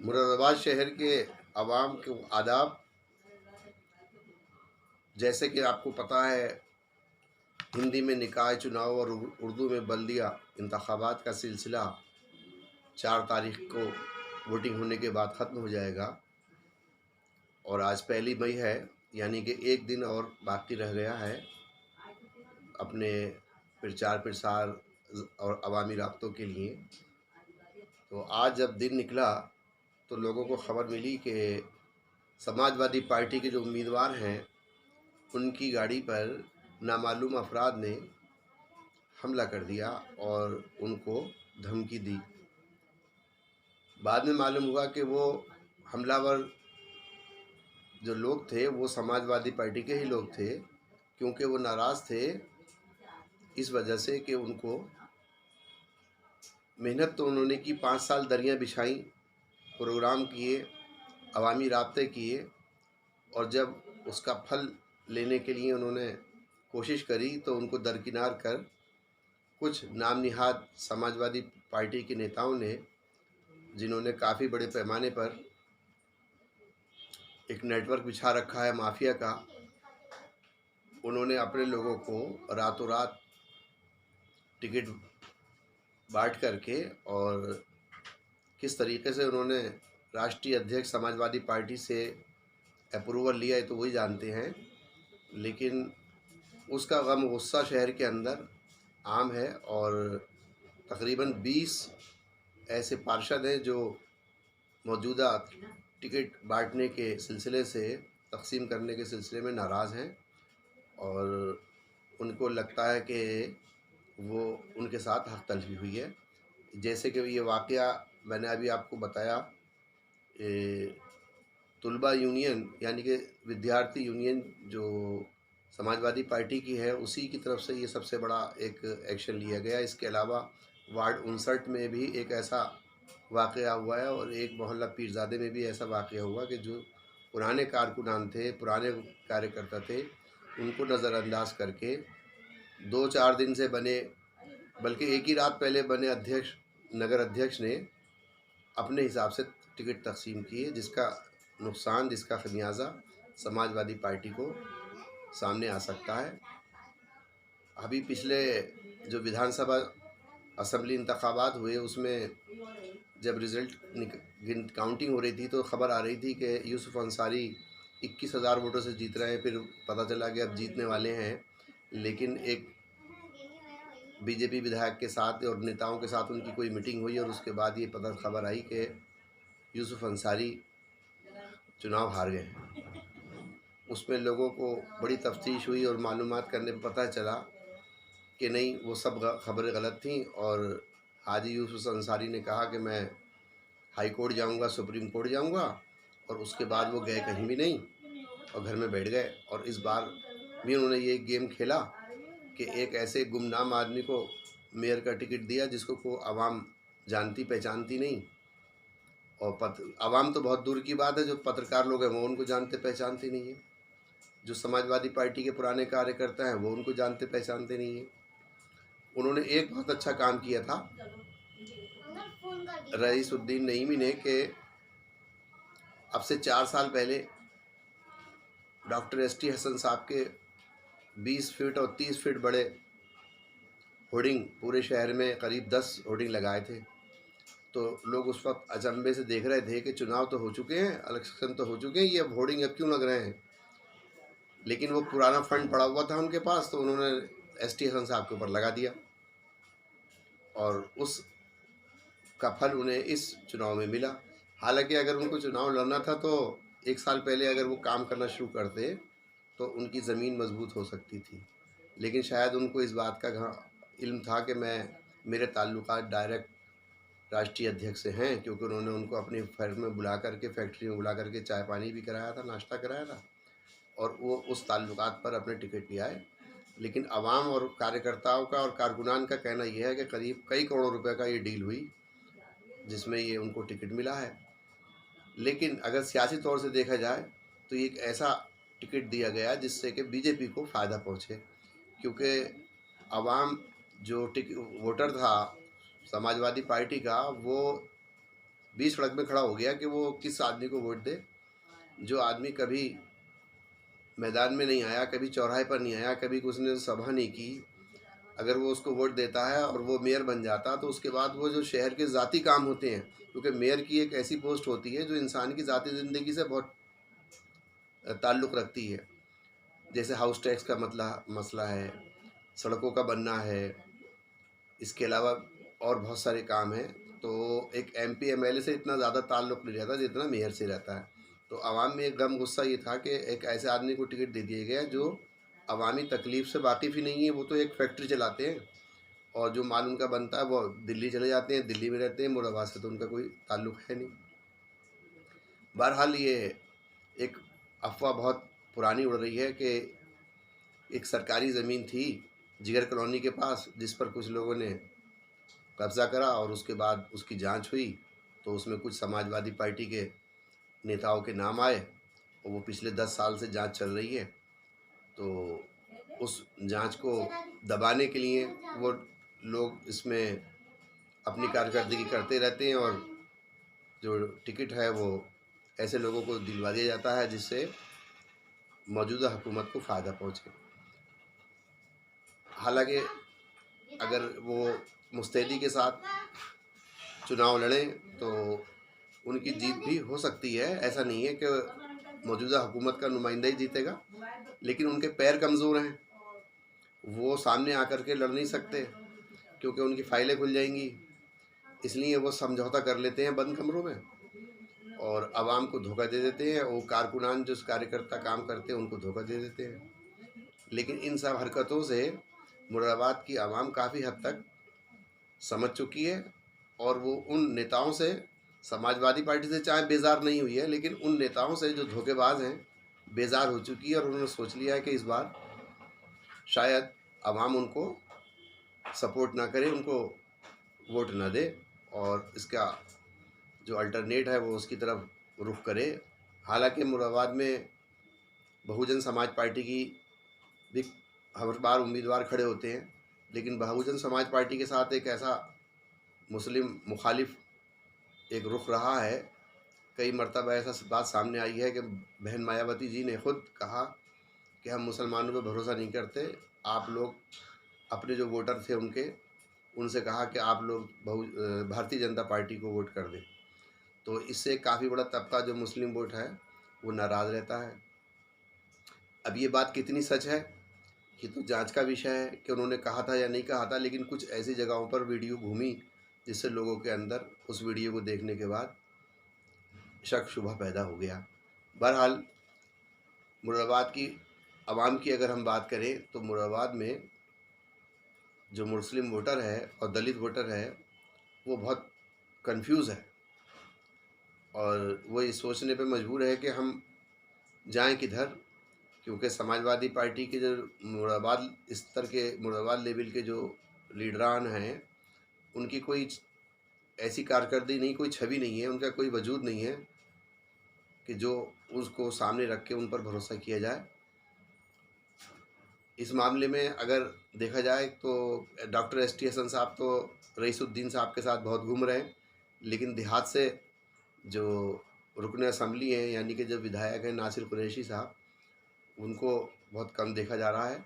मुरादाबाद शहर के आवाम को आदाब। जैसे कि आपको पता है, हिंदी में निकाय चुनाव और उर्दू में बल्दिया इंतखाबात का सिलसिला 4 तारीख को वोटिंग होने के बाद ख़त्म हो जाएगा और आज 1 मई है, यानी कि एक दिन और बाकी रह गया है अपने प्रचार प्रसार और अवामी राब्तों के लिए। तो आज जब दिन निकला तो लोगों को ख़बर मिली कि समाजवादी पार्टी के जो उम्मीदवार हैं उनकी गाड़ी पर नामालूम अफराद ने हमला कर दिया और उनको धमकी दी। बाद में मालूम हुआ कि वो हमलावर जो लोग थे वो समाजवादी पार्टी के ही लोग थे, क्योंकि वो नाराज़ थे इस वजह से कि उनको मेहनत तो उन्होंने की, 5 साल दरियाँ बिछाई, प्रोग्राम किए, अवामी राब्ते किए और जब उसका फल लेने के लिए उन्होंने कोशिश करी तो उनको दरकिनार कर कुछ नाम निहाद समाजवादी पार्टी के नेताओं ने, जिन्होंने काफ़ी बड़े पैमाने पर एक नेटवर्क बिछा रखा है माफिया का, उन्होंने अपने लोगों को रातों रात टिकट बांट करके और किस तरीके से उन्होंने राष्ट्रीय अध्यक्ष समाजवादी पार्टी से अप्रूवल लिया है तो वही जानते हैं। लेकिन उसका गम गुस्सा शहर के अंदर आम है और तकरीबन 20 ऐसे पार्षद हैं जो मौजूदा टिकट बांटने के सिलसिले से, तकसीम करने के सिलसिले में नाराज़ हैं और उनको लगता है कि वो उनके साथ हक तलफी हुई है। जैसे कि ये वाक़या मैंने अभी आपको बताया, तुलबा यूनियन यानी कि विद्यार्थी यूनियन जो समाजवादी पार्टी की है उसी की तरफ से ये सबसे बड़ा एक एक्शन लिया गया। इसके अलावा वार्ड 59 में भी एक ऐसा वाक़या हुआ है और एक मोहल्ला पीरज़ादे में भी ऐसा वाक़या हुआ कि जो पुराने कारकुनान थे, पुराने कार्यकर्ता थे, उनको नज़रअंदाज करके 2-4 दिन से बने, बल्कि एक ही रात पहले बने अध्यक्ष, नगर अध्यक्ष ने अपने हिसाब से टिकट तकसीम किए, जिसका नुकसान, जिसका खमियाजा समाजवादी पार्टी को सामने आ सकता है। अभी पिछले जो विधानसभा असम्बली इंतखाबात हुए उसमें जब रिज़ल्ट काउंटिंग हो रही थी तो ख़बर आ रही थी कि यूसुफ अंसारी 21,000 वोटों से जीत रहे हैं। फिर पता चला कि अब जीतने वाले हैं, लेकिन एक बीजेपी विधायक के साथ और नेताओं के साथ उनकी कोई मीटिंग हुई और उसके बाद ये खबर आई कि यूसुफ अंसारी चुनाव हार गए। उसमें लोगों को बड़ी तफ्तीश हुई और मालूमात करने पर पता चला कि नहीं, वो सब खबरें गलत थीं और हाजी यूसुफ अंसारी ने कहा कि मैं हाई कोर्ट जाऊंगा, सुप्रीम कोर्ट जाऊंगा, और उसके बाद वो गए कहीं भी नहीं और घर में बैठ गए। और इस बार भी उन्होंने ये गेम खेला कि एक ऐसे गुमनाम आदमी को मेयर का टिकट दिया जिसको को आवाम जानती पहचानती नहीं, और आवाम तो बहुत दूर की बात है, जो पत्रकार लोग हैं वो उनको जानते पहचानते नहीं है, जो समाजवादी पार्टी के पुराने कार्यकर्ता हैं वो उनको जानते पहचानते नहीं हैं। उन्होंने एक बहुत अच्छा काम किया था रईसुद्दीन नईमी ने कि अब से 4 साल पहले डॉक्टर एस.टी. हसन साहब के 20 फीट और 30 फीट बड़े होर्डिंग पूरे शहर में करीब 10 होर्डिंग लगाए थे। तो लोग उस वक्त अचंभे से देख रहे थे कि चुनाव तो हो चुके हैं, इलेक्शन तो हो चुके हैं, ये अब होर्डिंग अब क्यों लग रहे हैं। लेकिन वो पुराना फंड पड़ा हुआ था उनके पास, तो उन्होंने एस.टी. हसन साहब के ऊपर लगा दिया और उस का फल उन्हें इस चुनाव में मिला। हालांकि अगर उनको चुनाव लड़ना था तो 1 साल पहले अगर वो काम करना शुरू करते तो उनकी ज़मीन मजबूत हो सकती थी। लेकिन शायद उनको इस बात का इल्म था कि मेरे ताल्लुकात डायरेक्ट राष्ट्रीय अध्यक्ष से हैं, क्योंकि उन्होंने उनको अपनी फर्म में बुला करके, फैक्ट्री में बुला करके चाय पानी भी कराया था, नाश्ता कराया था, और वो उस ताल्लुकात पर अपने टिकट भी आए। लेकिन आवाम और कार्यकर्ताओं का और कारकुनान का कहना यह है कि करीब कई करोड़ रुपए का ये डील हुई जिसमें ये उनको टिकट मिला है। लेकिन अगर सियासी तौर से देखा जाए तो ये एक ऐसा टिकट दिया गया जिससे कि बीजेपी को फ़ायदा पहुँचे, क्योंकि आवाम जो वोटर था समाजवादी पार्टी का, वो बीच सड़क में खड़ा हो गया कि वो किस आदमी को वोट दे। जो आदमी कभी मैदान में नहीं आया, कभी चौराहे पर नहीं आया, कभी उसने सभा नहीं की, अगर वो उसको वोट देता है और वो मेयर बन जाता, तो उसके बाद वो जो शहर के ज़ाती काम होते हैं, क्योंकि मेयर की एक ऐसी पोस्ट होती है जो इंसान की ज़ाती ज़िंदगी से बहुत ताल्लुक़ रखती है। जैसे हाउस टैक्स का मसला है, सड़कों का बनना है, इसके अलावा और बहुत सारे काम हैं। तो एक एमपी एमएलए से इतना ज़्यादा ताल्लुक़ नहीं रहता जितना मेयर से रहता है। तो आवाम में एक गम गुस्सा ये था कि एक ऐसे आदमी को टिकट दे दिया गया जो अवामी तकलीफ़ से वाकिफ़ ही नहीं है। वो तो एक फैक्ट्री चलाते हैं और जो माल उनका बनता है वो दिल्ली चले जाते हैं, दिल्ली में रहते हैं, मुरादाबाद से तो उनका कोई ताल्लुक़ है नहीं। बहरहाल ये एक अफ़वाह बहुत पुरानी उड़ रही है कि एक सरकारी ज़मीन थी जिगर कॉलोनी के पास, जिस पर कुछ लोगों ने कब्ज़ा करा और उसके बाद उसकी जांच हुई, तो उसमें कुछ समाजवादी पार्टी के नेताओं के नाम आए और वो पिछले 10 साल से जांच चल रही है। तो उस जांच को दबाने के लिए वो लोग इसमें अपनी कारकर्दगी करते रहते हैं और जो टिकट है वो ऐसे लोगों को दिलवा दिया जाता है जिससे मौजूदा हुकूमत को फ़ायदा पहुँचे। हालांकि अगर वो मुस्तैदी के साथ चुनाव लड़ें तो उनकी जीत भी हो सकती है। ऐसा नहीं है कि मौजूदा हुकूमत का नुमाइंदा ही जीतेगा, लेकिन उनके पैर कमज़ोर हैं, वो सामने आकर के लड़ नहीं सकते क्योंकि उनकी फ़ाइलें खुल जाएंगी। इसलिए वो समझौता कर लेते हैं बंद कमरों में और आवाम को धोखा दे देते हैं। वो कारकुनान जो कार्यकर्ता काम करते हैं उनको धोखा दे देते हैं। लेकिन इन सब हरकतों से मुरादाबाद की आवाम काफ़ी हद तक समझ चुकी है और वो उन नेताओं से, समाजवादी पार्टी से चाहे बेजार नहीं हुई है, लेकिन उन नेताओं से जो धोखेबाज हैं बेजार हो चुकी है और उन्होंने सोच लिया है कि इस बार शायद आवाम उनको सपोर्ट ना करे, उनको वोट ना दे और इसका जो अल्टरनेट है वो उसकी तरफ रुख करे। हालांकि मुरादाबाद में बहुजन समाज पार्टी की भी हर बार उम्मीदवार खड़े होते हैं, लेकिन बहुजन समाज पार्टी के साथ एक ऐसा मुस्लिम मुखालिफ एक रुख रहा है। कई मरतबा ऐसा बात सामने आई है कि बहन मायावती जी ने खुद कहा कि हम मुसलमानों पे भरोसा नहीं करते, आप लोग अपने जो वोटर थे उनसे कहा कि आप लोग भारतीय जनता पार्टी को वोट कर दें। तो इससे काफ़ी बड़ा तबका जो मुस्लिम वोट है वो नाराज़ रहता है। अब ये बात कितनी सच है ये तो जांच का विषय है कि उन्होंने कहा था या नहीं कहा था, लेकिन कुछ ऐसी जगहों पर वीडियो घूमी जिससे लोगों के अंदर उस वीडियो को देखने के बाद शक शुबह पैदा हो गया। बहरहाल मुरादाबाद की आवाम की अगर हम बात करें तो मुरादाबाद में जो मुस्लिम वोटर है और दलित वोटर है वो बहुत कंफ्यूज है और वो ये सोचने पे मजबूर है कि हम जाएं किधर, क्योंकि समाजवादी पार्टी के जो मुरादाबाद स्तर के, मुरादाबाद लेवल के जो लीडरान हैं उनकी कोई ऐसी कारकर्दगी नहीं, कोई छवि नहीं है, उनका कोई वजूद नहीं है कि जो उसको सामने रख के उन पर भरोसा किया जाए। इस मामले में अगर देखा जाए तो डॉक्टर एस टी हसन साहब तो रईसुद्दीन साहब के साथ बहुत घूम रहे हैं, लेकिन देहात से जो रुकन असम्बली हैं यानी कि जो विधायक हैं नासिर कुरैशी साहब, उनको बहुत कम देखा जा रहा है।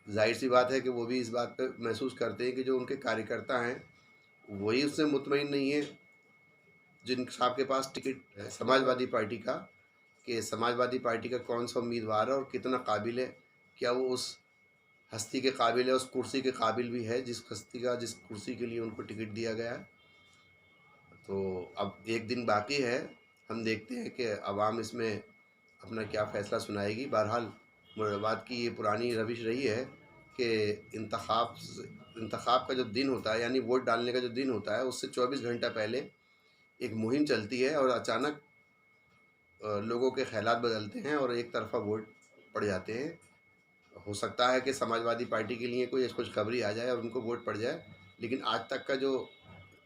जाहिर सी बात है कि वो भी इस बात पे महसूस करते हैं कि जो उनके कार्यकर्ता हैं वही उससे मुतमईन नहीं है जिन साहब के पास टिकट है समाजवादी पार्टी का, कि समाजवादी पार्टी का कौन सा उम्मीदवार है और कितना काबिल है, क्या वो उस हस्ती के काबिल है, उस कुर्सी के काबिल भी है जिस कुर्सी के लिए उनको टिकट दिया गया है। तो अब एक दिन बाकी है, हम देखते हैं कि आवाम इसमें अपना क्या फ़ैसला सुनाएगी। बहरहाल मुरादाबाद की ये पुरानी रविश रही है कि इंतखाब का जो दिन होता है यानी वोट डालने का जो दिन होता है उससे 24 घंटा पहले एक मुहिम चलती है और अचानक लोगों के ख़यालात बदलते हैं और एक तरफ़ा वोट पड़ जाते हैं। हो सकता है कि समाजवादी पार्टी के लिए कोई खुशखबरी आ जाए और उनको वोट पड़ जाए, लेकिन आज तक का जो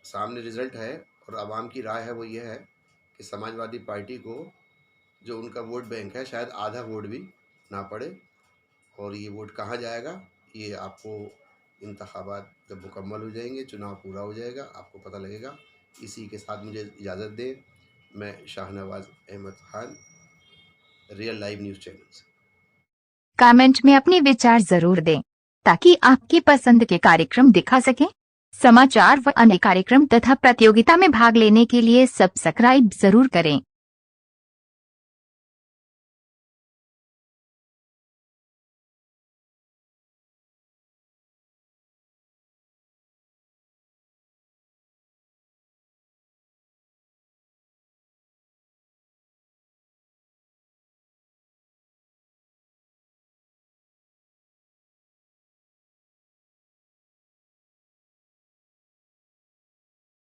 सामने रिज़ल्ट है और आवाम की राय है वो ये है कि समाजवादी पार्टी को जो उनका वोट बैंक है शायद आधा वोट भी ना पड़े। और ये वोट कहाँ जाएगा, ये आपको इंतखाबात जब मुकम्मल हो जाएंगे, चुनाव पूरा हो जाएगा, आपको पता लगेगा। इसी के साथ मुझे इजाज़त दें। मैं Shahnawaz Ahmad Khan, real live news channel से। कमेंट में अपने विचार जरूर दें ताकि आपकी पसंद के कार्यक्रम दिखा सकें। समाचार व अन्य कार्यक्रम तथा प्रतियोगिता में भाग लेने के लिए सब्सक्राइब जरूर करें।